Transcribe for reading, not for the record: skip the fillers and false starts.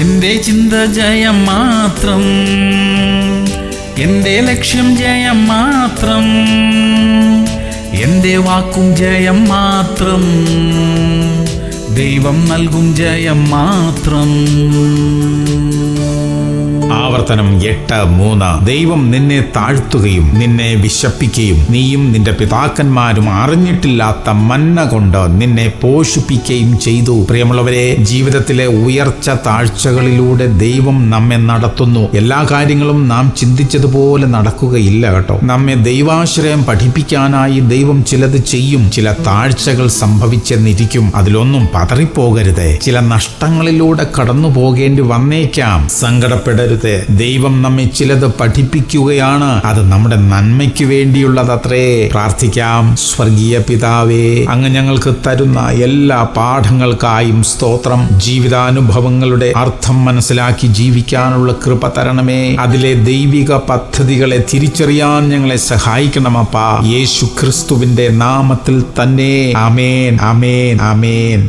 എന്റെ ചിന്ത ജയം മാത്രം, എന്റെ ലക്ഷ്യം ജയം മാത്രം, എന്റെ വാക്കും ജയം മാത്രം, ദൈവം നൽകും ജയം മാത്രം. ആവർത്തനം 8:3. ദൈവം നിന്നെ താഴ്ത്തുകയും നിന്നെ വിശപ്പിക്കുകയും നീയും നിന്റെ പിതാക്കന്മാരും അറിഞ്ഞിട്ടില്ലാത്ത മന്ന കൊണ്ട് നിന്നെ പോഷിപ്പിക്കുകയും ചെയ്തു. പ്രിയമുള്ളവരെ, ജീവിതത്തിലെ ഉയർച്ച താഴ്ചകളിലൂടെ ദൈവം നമ്മെ നടത്തുന്നു. എല്ലാ കാര്യങ്ങളും നാം ചിന്തിച്ചതുപോലെ നടക്കുകയില്ല കേട്ടോ. നമ്മെ ദൈവാശ്രയം പഠിപ്പിക്കാനായി ദൈവം ചിലത് ചെയ്യും. ചില താഴ്ചകൾ സംഭവിച്ചെന്നിരിക്കും. അതിലൊന്നും പതറിപ്പോകരുത്. ചില നഷ്ടങ്ങളിലൂടെ കടന്നു പോകേണ്ടി വന്നേക്കാം. സങ്കടപ്പെടരുത്. ദൈവം നമ്മെ ചിലത് പഠിപ്പിക്കുകയാണ്. അത് നമ്മുടെ നന്മയ്ക്ക് വേണ്ടിയുള്ളതത്രേ. പ്രാർത്ഥിക്കാം. സ്വർഗീയ പിതാവേ, അങ്ങ് ഞങ്ങൾക്ക് തരുന്ന എല്ലാ പാഠങ്ങൾക്കായും സ്തോത്രം. ജീവിതാനുഭവങ്ങളുടെ അർത്ഥം മനസ്സിലാക്കി ജീവിക്കാനുള്ള കൃപ തരണമേ. അതിലെ ദൈവിക പദ്ധതികളെ തിരിച്ചറിയാൻ ഞങ്ങളെ സഹായിക്കണമപ്പാ. യേശു ക്രിസ്തുവിന്റെ നാമത്തിൽ തന്നെ. ആമേൻ, ആമേൻ, ആമേൻ.